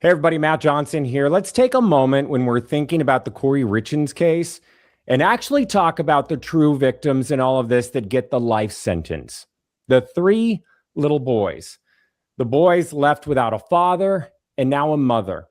Hey everybody, Matt Johnson here. Let's take a moment when we're thinking about the Kouri Richins case and actually talk about the true victims in all of this that get the life sentence. The three little boys. The boys left without a father and now a mother.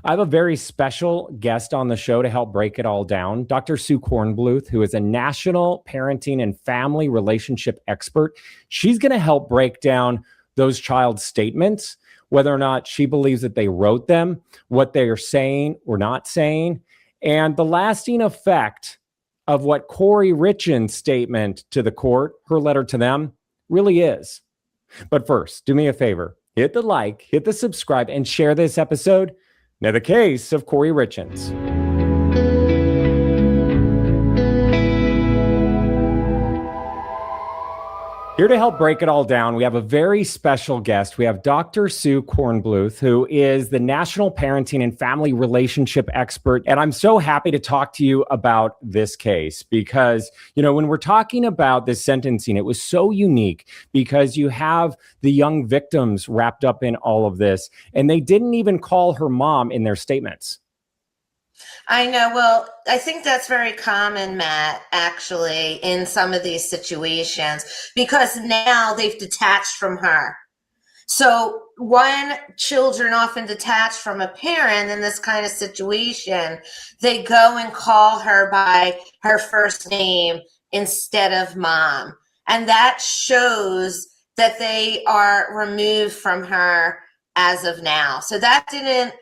I have a very special guest on the show to help break it all down, Dr. Sue Cornbluth, who is a national parenting and family relationship expert. She's going to help break down those child statements, whether or not she believes that they wrote them, what they are saying or not saying, and the lasting effect of what Kouri Richins' statement to the court, her letter to them, really is. But first, do me a favor, hit the like, hit the subscribe, and share this episode. Now, the case of Kouri Richins. Here to help break it all down, we have a very special guest. We have Dr. Sue Cornbluth, who is the National Parenting and Family Relationship Expert. And I'm so happy to talk to you about this case because, when we're talking about this sentencing, it was so unique because you have the young victims wrapped up in all of this, and they didn't even call her mom in their statements. I know. Well, I think that's very common, Matt, actually, in some of these situations, because now they've detached from her. So when children often detach from a parent in this kind of situation, they go and call her by her first name instead of mom. And that shows that they are removed from her as of now. So that didn't,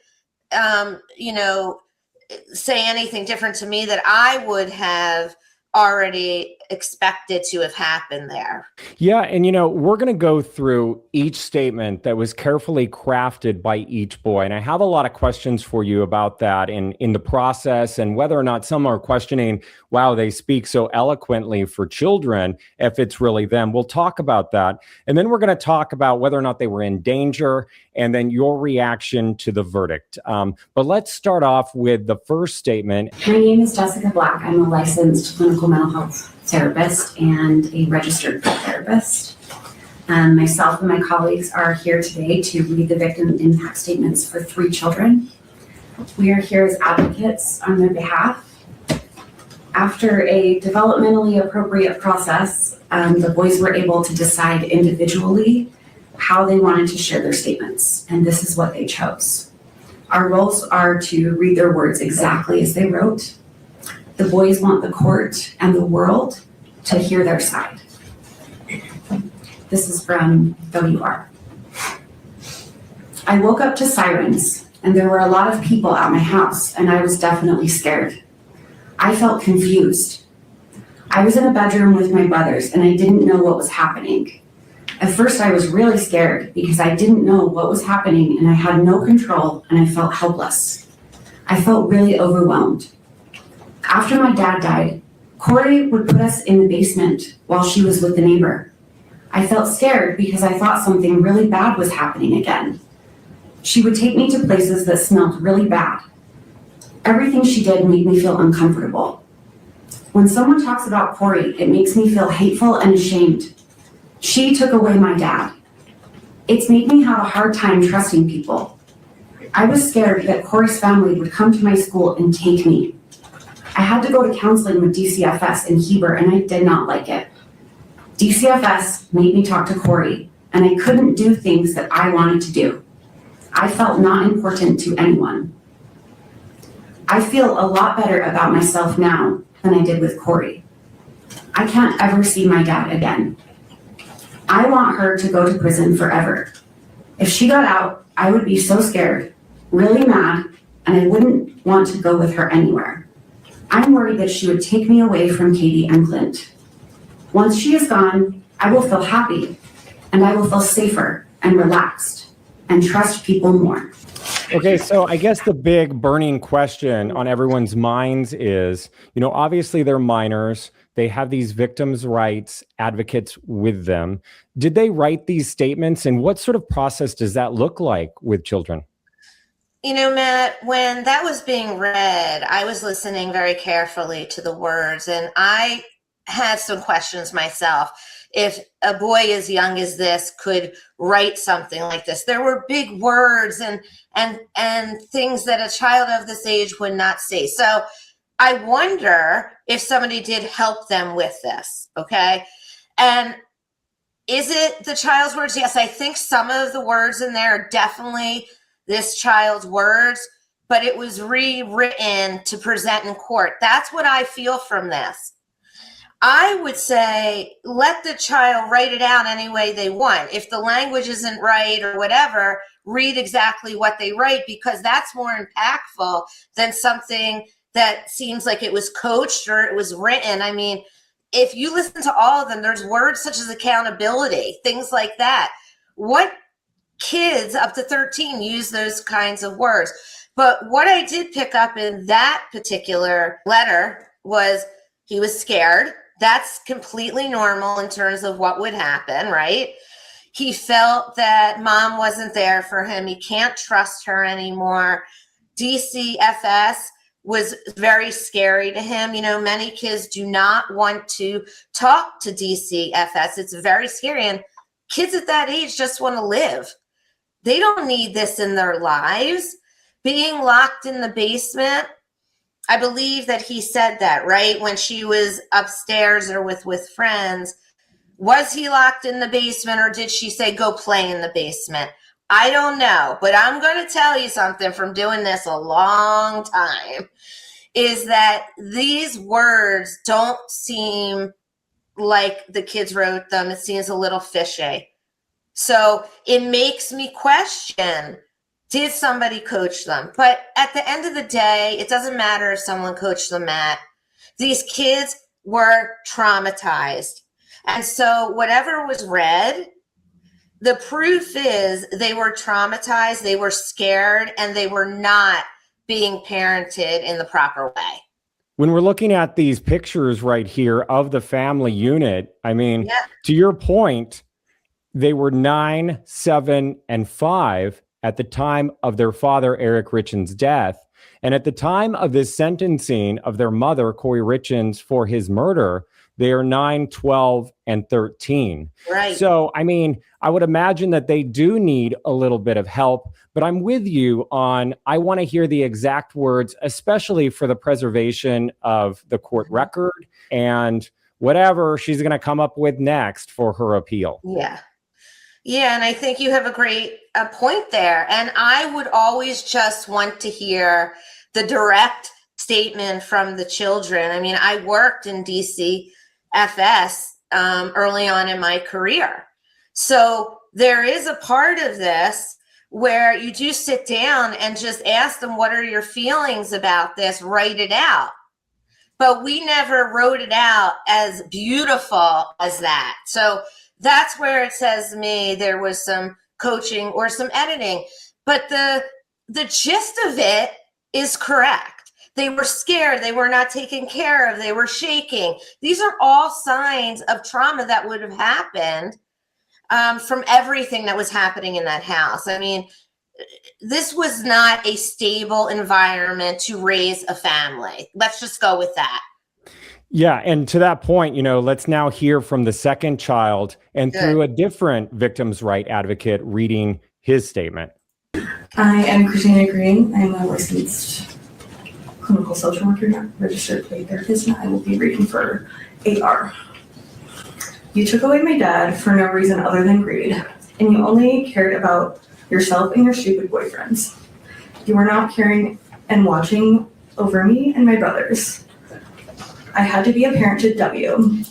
say anything different to me that I would have already expected to have happened there. Yeah. And, we're going to go through each statement that was carefully crafted by each boy. And I have a lot of questions for you about that in the process and whether or not some are questioning, wow, they speak so eloquently for children, if it's really them. We'll talk about that. And then we're going to talk about whether or not they were in danger and then your reaction to the verdict. But let's start off with the first statement. My name is Jessica Black. I'm a licensed clinical mental health therapist and a registered pet therapist. Myself and my colleagues are here today to read the victim impact statements for 3 children. We are here as advocates on their behalf. After a developmentally appropriate process, the boys were able to decide individually how they wanted to share their statements, and this is what they chose. Our roles are to read their words exactly as they wrote. The boys want the court and the world to hear their side. This is from WR. I woke up to sirens, and there were a lot of people at my house, and I was definitely scared. I felt confused. I was in a bedroom with my brothers, and I didn't know what was happening. At first, I was really scared because I didn't know what was happening, and I had no control, and I felt helpless. I felt really overwhelmed. After my dad died, Kouri would put us in the basement while she was with the neighbor. I felt scared because I thought something really bad was happening again. She would take me to places that smelled really bad. Everything she did made me feel uncomfortable. When someone talks about Kouri, it makes me feel hateful and ashamed. She took away my dad. It's made me have a hard time trusting people. I was scared that Kouri's family would come to my school and take me. I had to go to counseling with DCFS in Heber, and I did not like it. DCFS made me talk to Kouri, and I couldn't do things that I wanted to do. I felt not important to anyone. I feel a lot better about myself now than I did with Kouri. I can't ever see my dad again. I want her to go to prison forever. If she got out, I would be so scared, really mad, and I wouldn't want to go with her anywhere. I'm worried that she would take me away from Katie and Clint. Once she is gone, I will feel happy, and I will feel safer and relaxed and trust people more. Okay, so I guess the big burning question on everyone's minds is, obviously they're minors. They have these victims' rights advocates with them. Did they write these statements, and what sort of process does that look like with children? Matt, when that was being read, I was listening very carefully to the words, and I had some questions myself. If a boy as young as this could write something like this, there were big words and things that a child of this age would not see. So I wonder if somebody did help them with this. Okay. And is it the child's words? Yes, I think some of the words in there are definitely this child's words, but it was rewritten to present in court. That's what I feel from this. I would say let the child write it out any way they want. If the language isn't right or whatever, read exactly what they write, because that's more impactful than something that seems like it was coached or it was written. I mean, if you listen to all of them, there's words such as accountability, things like that. What kids up to 13 use those kinds of words? But what I did pick up in that particular letter was he was scared. That's completely normal in terms of what would happen, right? He felt that mom wasn't there for him. He can't trust her anymore. DCFS was very scary to him. You know, many kids do not want to talk to DCFS. It's very scary. And kids at that age just want to live. They don't need this in their lives. Being locked in the basement, I believe that he said that, right? When she was upstairs or with friends, was he locked in the basement, or did she say, go play in the basement? I don't know, but I'm going to tell you something from doing this a long time, is that these words don't seem like the kids wrote them. It seems a little fishy. So it makes me question, did somebody coach them? But at the end of the day, it doesn't matter if someone coached them, Matt. These kids were traumatized. And so whatever was read, the proof is they were traumatized, they were scared, and they were not being parented in the proper way. When we're looking at these pictures right here of the family unit, I mean, to your point, they were 9, 7, and 5 at the time of their father, Eric Richins' death. And at the time of this sentencing of their mother, Kouri Richins, for his murder, they are 9, 12, and 13. Right. So, I mean, I would imagine that they do need a little bit of help, but I'm with you on, I want to hear the exact words, especially for the preservation of the court record and whatever she's going to come up with next for her appeal. Yeah. Yeah, and I think you have a great point there. And I would always just want to hear the direct statement from the children. I mean, I worked in DCFS early on in my career. So there is a part of this where you do sit down and just ask them, what are your feelings about this? Write it out. But we never wrote it out as beautiful as that. So that's where it says to me there was some coaching or some editing. But the gist of it is correct. They were scared. They were not taken care of. They were shaking. These are all signs of trauma that would have happened from everything that was happening in that house. I mean, this was not a stable environment to raise a family. Let's just go with that. Yeah. And to that point, you know, let's now hear from the second child and through a different victim's right advocate reading his statement. I am Christina Green. I'm a licensed clinical social worker, registered play therapist, and I will be reading for AR. You took away my dad for no reason other than greed, and you only cared about yourself and your stupid boyfriends. You were not caring and watching over me and my brothers. I had to be a parent to W.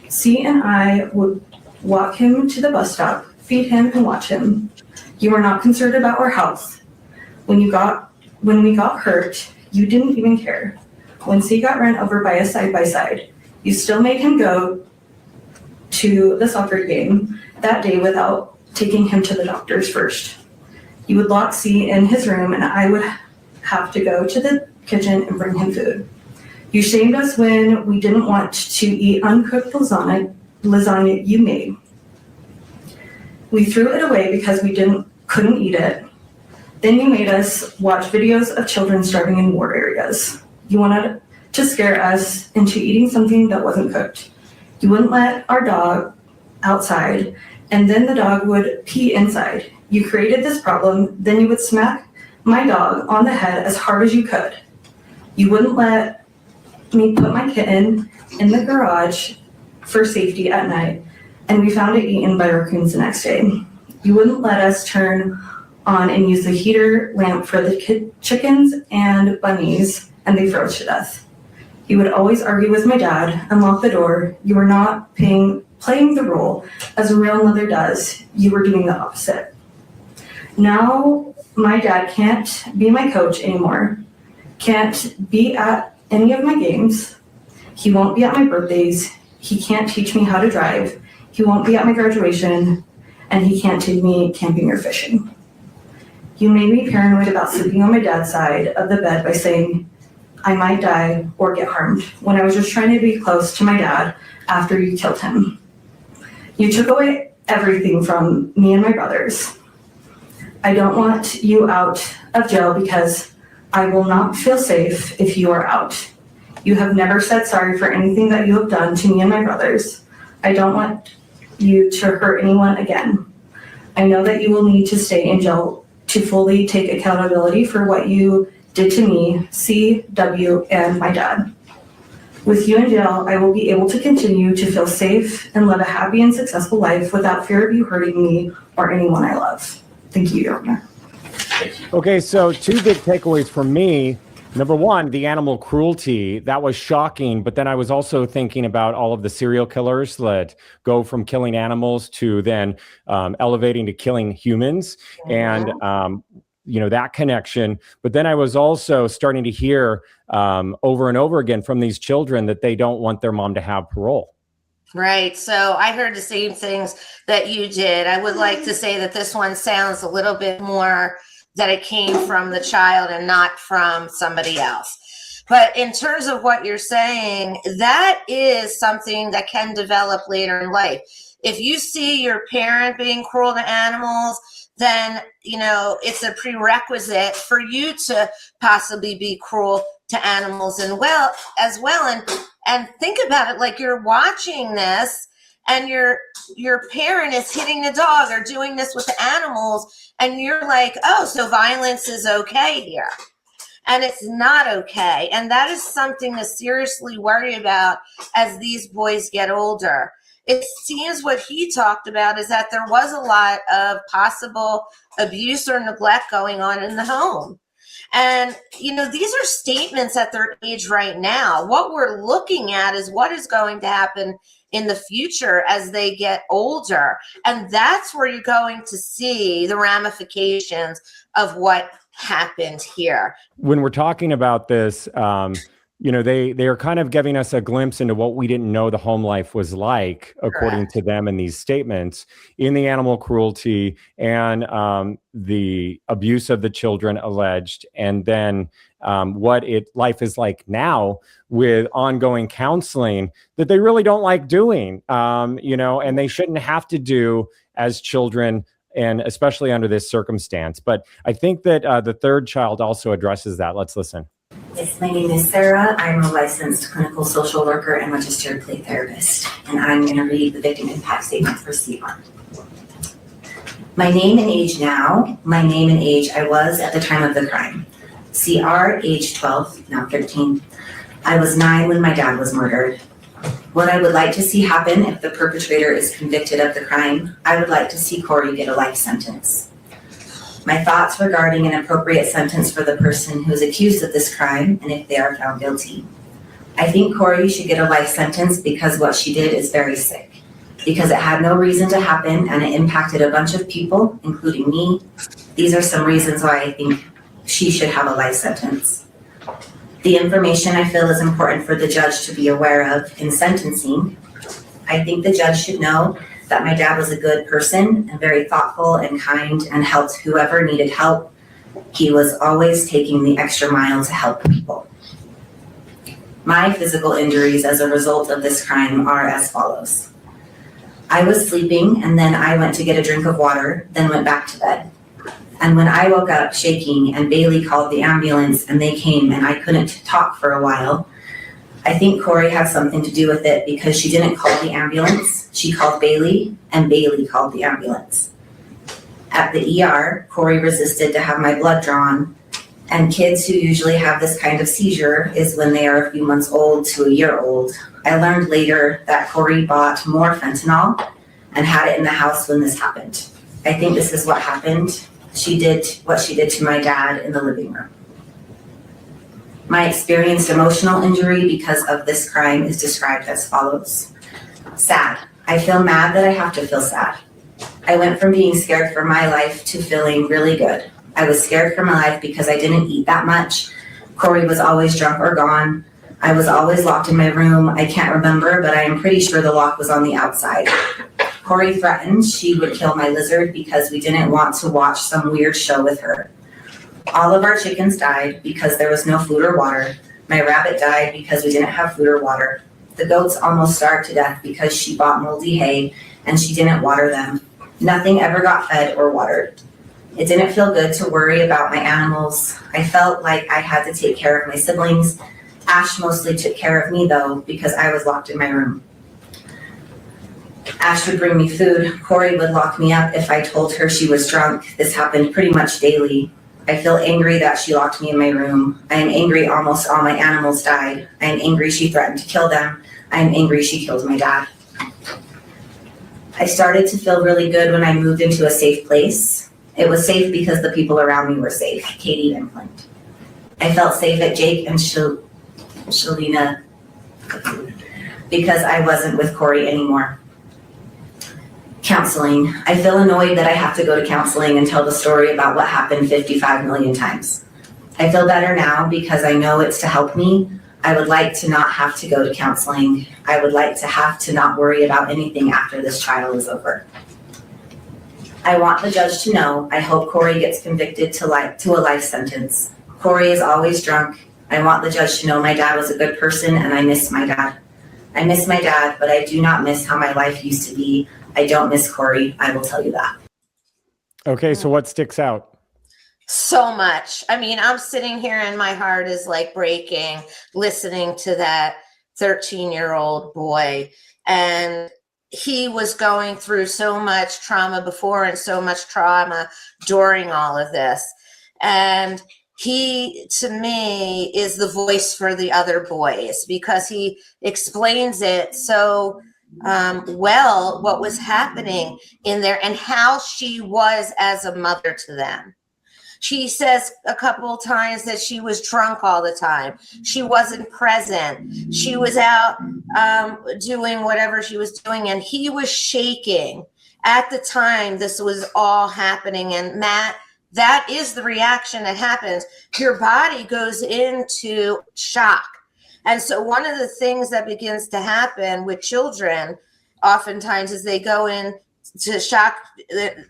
C and I would walk him to the bus stop, feed him, and watch him. You were not concerned about our health. When we got hurt, you didn't even care. When C got run over by a side-by-side, you still made him go to the soccer game that day without taking him to the doctors first. You would lock C in his room, and I would have to go to the kitchen and bring him food. You shamed us when we didn't want to eat uncooked lasagna you made. We threw it away because we couldn't eat it. Then you made us watch videos of children starving in war areas. You wanted to scare us into eating something that wasn't cooked. You wouldn't let our dog outside, and then the dog would pee inside. You created this problem, then you would smack my dog on the head as hard as you could. You wouldn't let me put my kitten in the garage for safety at night, and we found it eaten by raccoons the next day. You wouldn't let us turn on and use the heater lamp for the chickens and bunnies, and they froze to death. You would always argue with my dad and lock the door. You were not playing the role as a real mother does. You were doing the opposite. Now my dad can't be my coach anymore, can't be at any of my games. He won't be at my birthdays. He can't teach me how to drive. He won't be at my graduation, and he can't take me camping or fishing. You made me paranoid about sleeping on my dad's side of the bed by saying I might die or get harmed when I was just trying to be close to my dad after you killed him. You took away everything from me and my brothers. I don't want you out of jail because I will not feel safe if you are out. You have never said sorry for anything that you have done to me and my brothers. I don't want you to hurt anyone again. I know that you will need to stay in jail to fully take accountability for what you did to me, CW, and my dad. With you in jail, I will be able to continue to feel safe and live a happy and successful life without fear of you hurting me or anyone I love. Thank you, Your Honor. Okay, so two big takeaways from me. Number one, the animal cruelty, that was shocking. But then I was also thinking about all of the serial killers that go from killing animals to then elevating to killing humans. And that connection. But then I was also starting to hear over and over again from these children that they don't want their mom to have parole. Right. So I heard the same things that you did. I would like to say that this one sounds a little bit more that it came from the child and not from somebody else. But in terms of what you're saying, that is something that can develop later in life. If you see your parent being cruel to animals, then, it's a prerequisite for you to possibly be cruel to animals as well. And think about it, like you're watching this and your parent is hitting the dog or doing this with the animals. And you're like, oh, so violence is okay here. And it's not okay. And that is something to seriously worry about as these boys get older. It seems what he talked about is that there was a lot of possible abuse or neglect going on in the home. And, these are statements at their age right now. What we're looking at is what is going to happen in the future as they get older. And that's where you're going to see the ramifications of what happened here. When we're talking about this, they are kind of giving us a glimpse into what we didn't know the home life was like, according to them in these statements, in the animal cruelty and the abuse of the children alleged, and then what life is like now with ongoing counseling that they really don't like doing, and they shouldn't have to do as children, and especially under this circumstance. But I think that the third child also addresses that. Let's listen. Yes, my name is Sarah. I'm a licensed clinical social worker and registered play therapist, and I'm going to read the victim impact statement for CR. My name and age now, my name and age I was at the time of the crime. CR, age 12, now 13. I was 9 when my dad was murdered. What I would like to see happen if the perpetrator is convicted of the crime, I would like to see Kouri get a life sentence. My thoughts regarding an appropriate sentence for the person who is accused of this crime and if they are found guilty. I think Kouri should get a life sentence because what she did is very sick, because it had no reason to happen and it impacted a bunch of people, including me. These are some reasons why I think she should have a life sentence. The information I feel is important for the judge to be aware of in sentencing. I think the judge should know that my dad was a good person and very thoughtful and kind and helped whoever needed help. He was always taking the extra mile to help people. My physical injuries as a result of this crime are as follows. I was sleeping and then I went to get a drink of water, then went back to bed. And when I woke up shaking and Bailey called the ambulance and they came and I couldn't talk for a while, I think Kouri had something to do with it because she didn't call the ambulance. She called Bailey, and Bailey called the ambulance. At the ER, Kouri resisted to have my blood drawn, and kids who usually have this kind of seizure is when they are a few months old to a year old. I learned later that Kouri bought more fentanyl and had it in the house when this happened. I think this is what happened. She did what she did to my dad in the living room. My experienced emotional injury because of this crime is described as follows. Sad. I feel mad that I have to feel sad. I went from being scared for my life to feeling really good. I was scared for my life because I didn't eat that much. Kouri was always drunk or gone. I was always locked in my room. I can't remember, but I am pretty sure the lock was on the outside. Kouri threatened she would kill my lizard because we didn't want to watch some weird show with her. All of our chickens died because there was no food or water. My rabbit died because we didn't have food or water. The goats almost starved to death because she bought moldy hay and she didn't water them. Nothing ever got fed or watered. It didn't feel good to worry about my animals. I felt like I had to take care of my siblings. Ash mostly took care of me though because I was locked in my room. Ash would bring me food. Kouri would lock me up if I told her she was drunk. This happened pretty much daily. I feel angry that she locked me in my room. I am angry almost all my animals died. I am angry she threatened to kill them. I am angry she killed my dad. I started to feel really good when I moved into a safe place. It was safe because the people around me were safe, Katie and Clint. I felt safe at Jake and Shalina because I wasn't with Kouri anymore. Counseling. I feel annoyed that I have to go to counseling and tell the story about what happened 55 million times. I feel better now because I know it's to help me. I would like to not have to go to counseling. I would like to have to not worry about anything after this trial is over. I want the judge to know. I hope Kouri gets convicted to a life sentence. Kouri is always drunk. I want the judge to know my dad was a good person and I miss my dad. I miss my dad, but I do not miss how my life used to be. I don't miss Kouri, I will tell you that. Okay, so what sticks out? So much. I mean, I'm sitting here and my heart is like breaking, listening to that 13-year-old boy. And he was going through so much trauma before and so much trauma during all of this. And he, to me, is the voice for the other boys because he explains it so well, what was happening in there and how she was as a mother to them. She says a couple of times that she was drunk all the time. She wasn't present. She was out doing whatever she was doing, and he was shaking at the time this was all happening. And Matt, that is the reaction that happens. Your body goes into shock. And so one of the things that begins to happen with children oftentimes is they go into shock,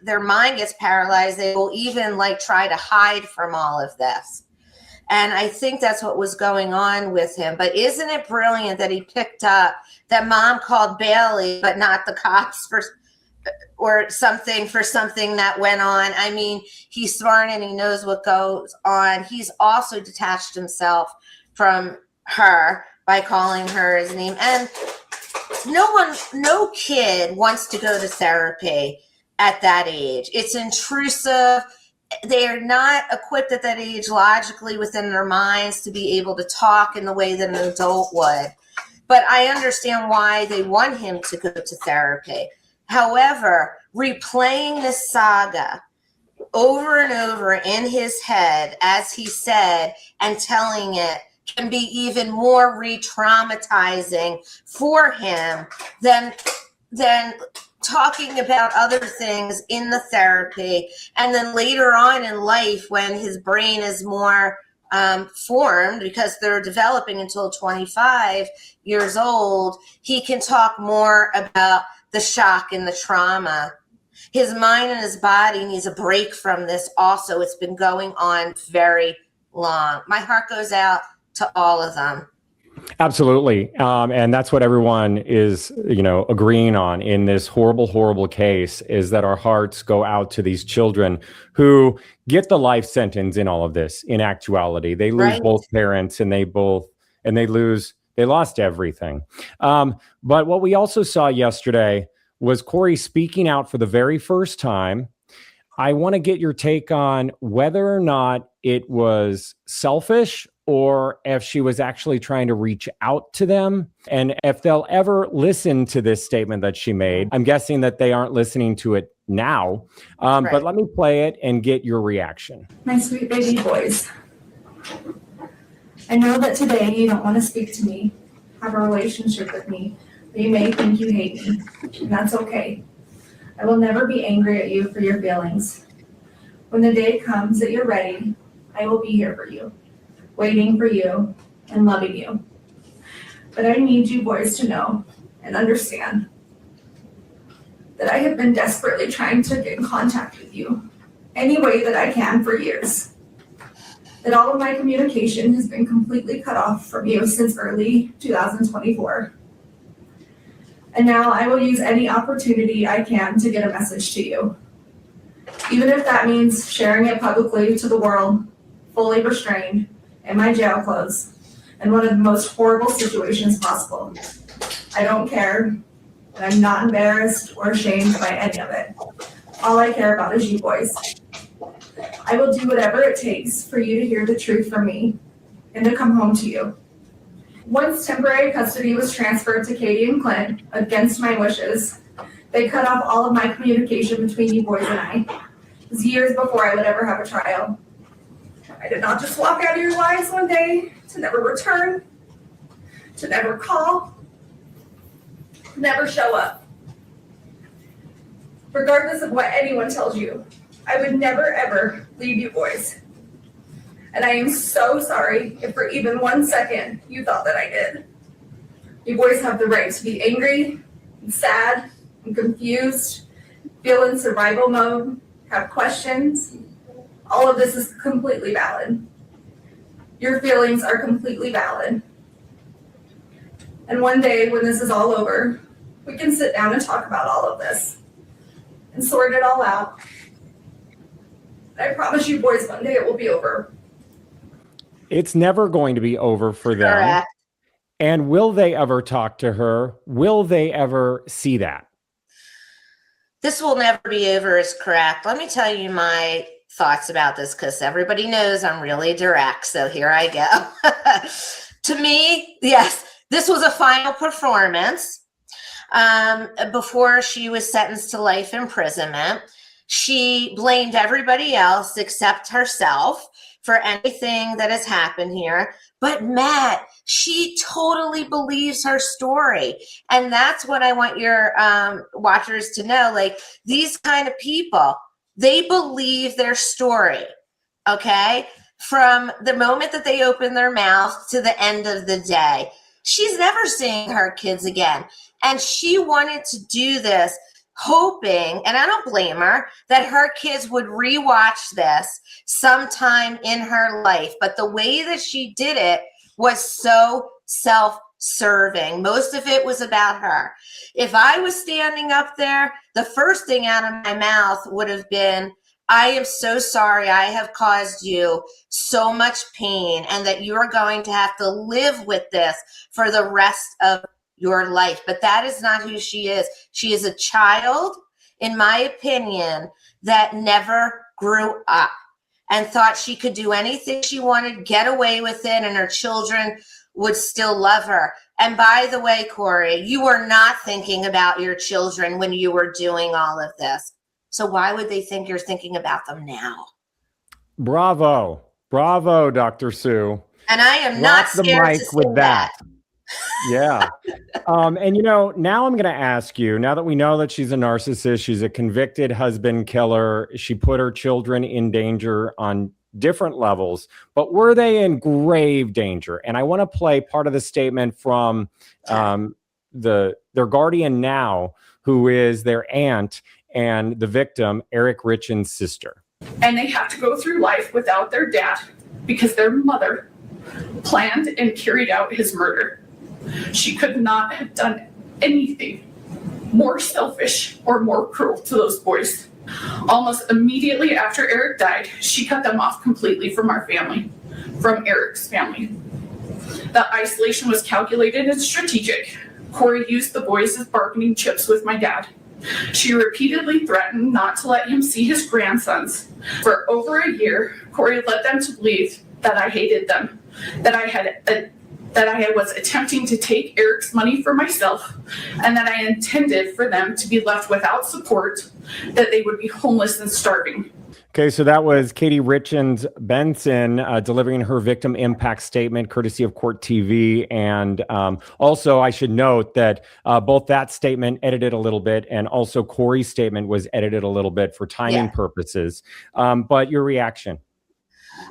their mind gets paralyzed. They will even like try to hide from all of this. And I think that's what was going on with him. But isn't it brilliant that he picked up that mom called Bailey, but not the cops or something for something that went on? I mean, he's smart and he knows what goes on. He's also detached himself from her by calling her his name. And no kid wants to go to therapy at that age. It's intrusive. They are not equipped at that age logically within their minds to be able to talk in the way that an adult would. But I understand why they want him to go to therapy. However, replaying this saga over and over in his head, as he said, and telling it can be even more re-traumatizing for him than talking about other things in the therapy. And then later on in life, when his brain is more formed, because they're developing until 25 years old, he can talk more about the shock and the trauma. His mind and his body needs a break from this also. It's been going on very long. My heart goes out to all of them. Absolutely. And that's what everyone is, agreeing on in this horrible, horrible case, is that our hearts go out to these children who get the life sentence in all of this. In actuality, they lose both parents and they lose They lost everything. But what we also saw yesterday was Kouri speaking out for the very first time. I want to get your take on whether or not it was selfish or if she was actually trying to reach out to them, and if they'll ever listen to this statement that she made. I'm guessing that they aren't listening to it now, but let me play it and get your reaction. My sweet baby boys, I know that today you don't want to speak to me, have a relationship with me, but you may think you hate me, and that's okay. I will never be angry at you for your feelings. When the day comes that you're ready, I will be here for you, waiting for you and loving you. But I need you boys to know and understand that I have been desperately trying to get in contact with you any way that I can for years. That all of my communication has been completely cut off from you since early 2024. And now I will use any opportunity I can to get a message to you. Even if that means sharing it publicly to the world, fully restrained, in my jail clothes, in one of the most horrible situations possible. I don't care, and I'm not embarrassed or ashamed by any of it. All I care about is you boys. I will do whatever it takes for you to hear the truth from me and to come home to you. Once temporary custody was transferred to Katie and Clint, against my wishes, they cut off all of my communication between you boys and I. It was years before I would ever have a trial. I did not just walk out of your lives one day to never return, to never call, to never show up. Regardless of what anyone tells you, I would never ever leave you boys. And I am so sorry if for even 1 second you thought that I did. You boys have the right to be angry and sad and confused, feel in survival mode, have questions. All of this is completely valid. Your feelings are completely valid. And one day when this is all over, we can sit down and talk about all of this and sort it all out. I promise you boys, one day it will be over. It's never going to be over for them. Correct. And will they ever talk to her? Will they ever see that? This will never be over is correct. Let me tell you my thoughts about this because everybody knows I'm really direct. So here I go. To me, yes, this was a final performance before she was sentenced to life imprisonment. She blamed everybody else except herself for anything that has happened here. But Matt, she totally believes her story. And that's what I want your watchers to know. Like, these kind of people, they believe their story, okay? From the moment that they open their mouth to the end of the day. She's never seeing her kids again. And she wanted to do this hoping, and I don't blame her, that her kids would rewatch this sometime in her life. But the way that she did it was so self-serving. Most of it was about her. If I was standing up there, the first thing out of my mouth would have been, I am so sorry I have caused you so much pain and that you are going to have to live with this for the rest of your life. But that is not who she is. She is a child, in my opinion, that never grew up and thought she could do anything she wanted, get away with it, and her children would still love her. And by the way, Kouri, you were not thinking about your children when you were doing all of this. So why would they think you're thinking about them now? Bravo. Bravo, Dr. Sue. And I am not scared to say that. Yeah. And you know, now I'm going to ask you, now that we know that she's a narcissist, she's a convicted husband killer, she put her children in danger on different levels, but were they in grave danger? And I want to play part of the statement from their guardian now, who is their aunt and the victim, Eric Richins' sister. And they have to go through life without their dad because their mother planned and carried out his murder. She could not have done anything more selfish or more cruel to those boys. Almost immediately after Eric died, she cut them off completely from our family, from Eric's family. The isolation was calculated and strategic. Kouri used the boys as bargaining chips with my dad. She repeatedly threatened not to let him see his grandsons. For over a year, Kouri led them to believe that I hated them, that I was attempting to take Eric's money for myself, and that I intended for them to be left without support, that they would be homeless and starving. Okay, so that was Katie Richins Benson delivering her victim impact statement, courtesy of Court TV. And also, I should note that both that statement edited a little bit, and also Kouri's statement was edited a little bit for timing purposes. But your reaction?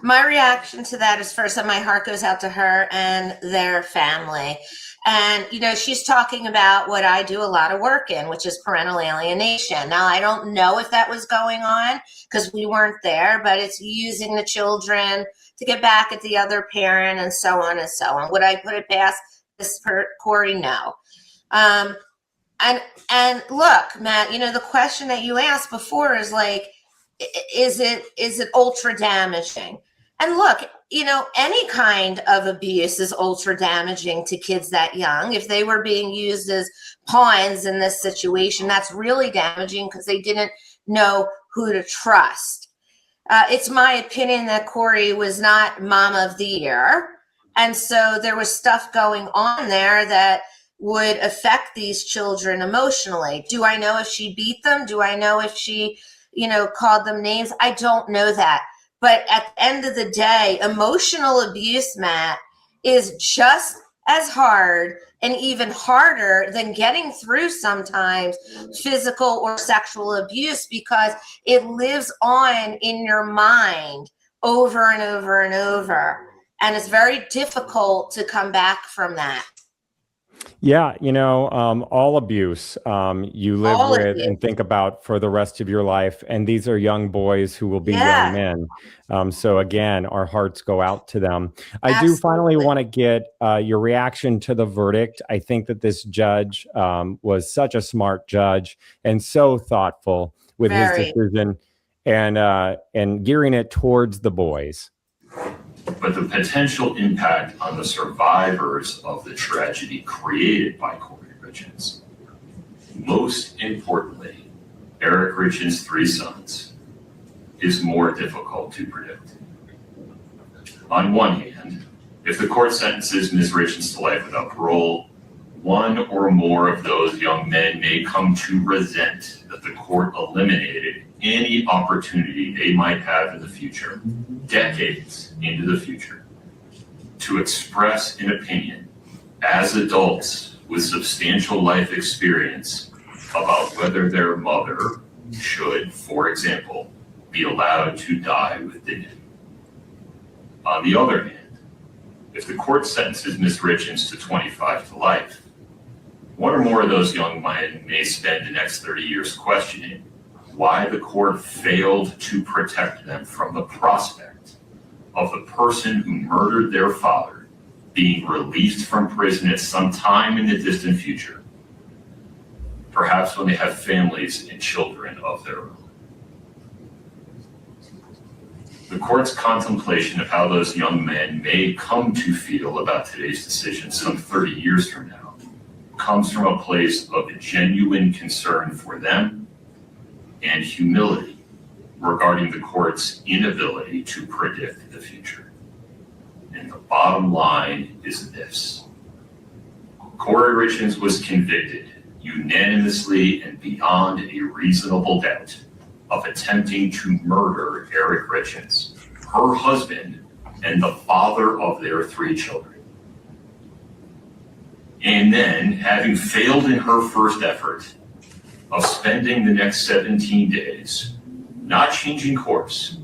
My reaction to that is, first, that my heart goes out to her and their family. And, you know, she's talking about what I do a lot of work in, which is parental alienation. Now, I don't know if that was going on because we weren't there, but it's using the children to get back at the other parent and so on and so on. Would I put it past this Kouri? No. And look, Matt, you know, the question that you asked before is like, is it ultra damaging? And look, you know, any kind of abuse is ultra damaging to kids that young. If they were being used as pawns in this situation, that's really damaging because they didn't know who to trust. It's my opinion that Kouri was not Mom of the Year. And so there was stuff going on there that would affect these children emotionally. Do I know if she beat them? Do I know if she, you know, called them names? I don't know that. But at the end of the day, emotional abuse, Matt, is just as hard and even harder than getting through sometimes physical or sexual abuse, because it lives on in your mind over and over and over. And it's very difficult to come back from that. Yeah, you know, all abuse you live All with abuse. and think about for the rest of your life. And these are young boys who will be young men. So again, our hearts go out to them. I do finally want to get your reaction to the verdict. I think that this judge was such a smart judge and so thoughtful with his decision and gearing it towards the boys. But the potential impact on the survivors of the tragedy created by Kouri Richins. Most importantly, Eric Richins' 3 sons is more difficult to predict. On one hand, if the court sentences Ms. Richins to life without parole, one or more of those young men may come to resent that the court eliminated any opportunity they might have in the future, decades into the future, to express an opinion as adults with substantial life experience about whether their mother should, for example, be allowed to die with dignity. On the other hand, if the court sentences Ms. Richins to 25 to life, one or more of those young men may spend the next 30 years questioning why the court failed to protect them from the prospect of the person who murdered their father being released from prison at some time in the distant future, perhaps when they have families and children of their own. The court's contemplation of how those young men may come to feel about today's decision some 30 years from now comes from a place of genuine concern for them and humility regarding the court's inability to predict the future. And the bottom line is this: Kouri Richins was convicted unanimously and beyond a reasonable doubt of attempting to murder Eric Richins, her husband, and the father of their 3 children. And then, having failed in her first effort of spending the next 17 days, not changing course,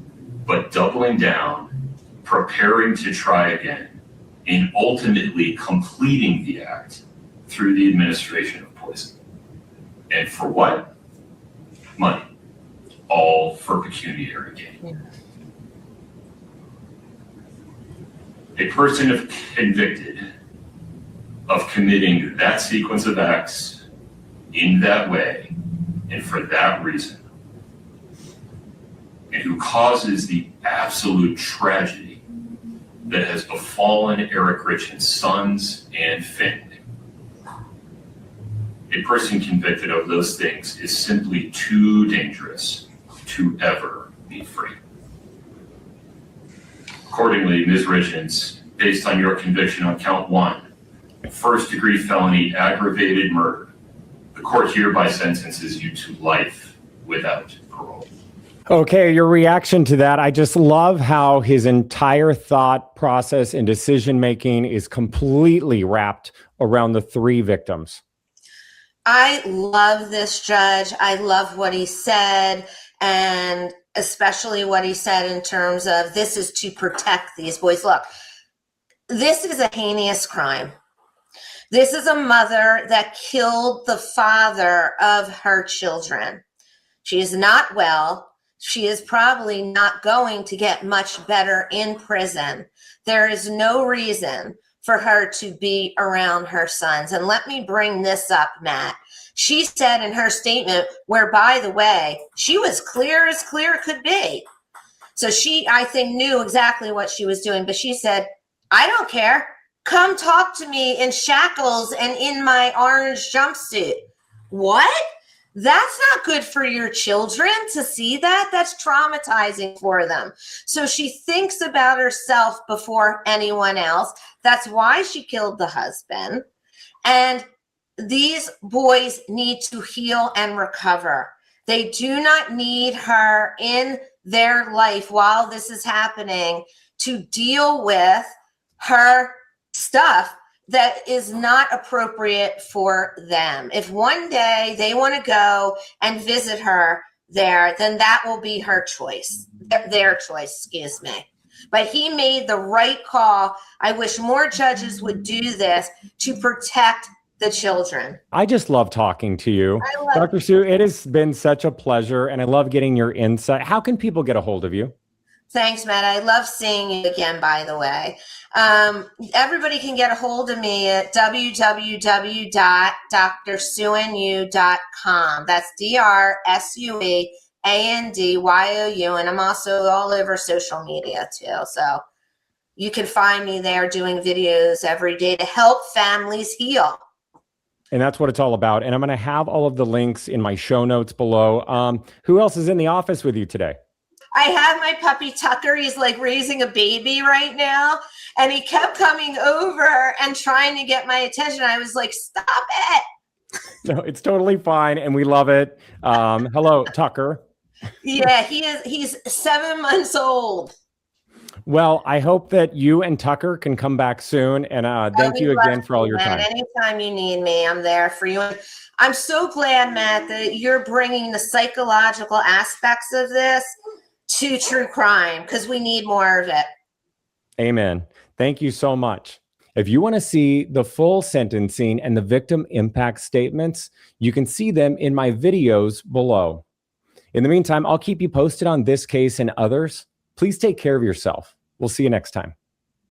but doubling down, preparing to try again, and ultimately completing the act through the administration of poison. And for what? Money. All for pecuniary gain. A person convicted of committing that sequence of acts in that way and for that reason, and who causes the absolute tragedy that has befallen fallen Eric Richins' sons and family. A person convicted of those things is simply too dangerous to ever be free. Accordingly, Ms. Richins, based on your conviction on count 1, first-degree felony aggravated murder, the court hereby sentences you to life without parole. Okay, your reaction to that. I just love how his entire thought process and decision-making is completely wrapped around the 3 victims. I love this judge. I love what he said, and especially what he said in terms of this is to protect these boys. Look, this is a heinous crime. This is a mother that killed the father of her children. She is not well. She is probably not going to get much better in prison. There is no reason for her to be around her sons. And let me bring this up, Matt. She said in her statement, where, by the way, she was clear as clear could be. So she, I think, knew exactly what she was doing. But she said, I don't care. Come talk to me in shackles and in my orange jumpsuit. What? That's not good for your children to see that. That's traumatizing for them. So she thinks about herself before anyone else. That's why she killed the husband. And these boys need to heal and recover. They do not need her in their life while this is happening to deal with her stuff that is not appropriate for them. If one day they want to go and visit her there, then that will be her choice, their choice, excuse me. But he made the right call. I wish more judges would do this to protect the children. I just love talking to you. I love Dr. Sue, it has been such a pleasure, and I love getting your insight. How can people get a hold of you? Thanks, Matt. I love seeing you again, by the way. Everybody can get a hold of me at www.drsueandyou.com. That's DRSUEANDYOU. And I'm also all over social media too. So you can find me there doing videos every day to help families heal. And that's what it's all about. And I'm going to have all of the links in my show notes below. Who else is in the office with you today? I have my puppy Tucker. He's like raising a baby right now. And he kept coming over and trying to get my attention. I was like, stop it. No, it's totally fine. And we love it. Hello, Tucker. Yeah, he's 7 months old. Well, I hope that you and Tucker can come back soon. And thank you again for all your time. Anytime you need me, I'm there for you. And I'm so glad, Matt, that you're bringing the psychological aspects of this to true crime, because we need more of it. Amen. Thank you so much. If you want to see the full sentencing and the victim impact statements, you can see them in my videos below. In the meantime, I'll keep you posted on this case and others. Please take care of yourself. We'll see you next time.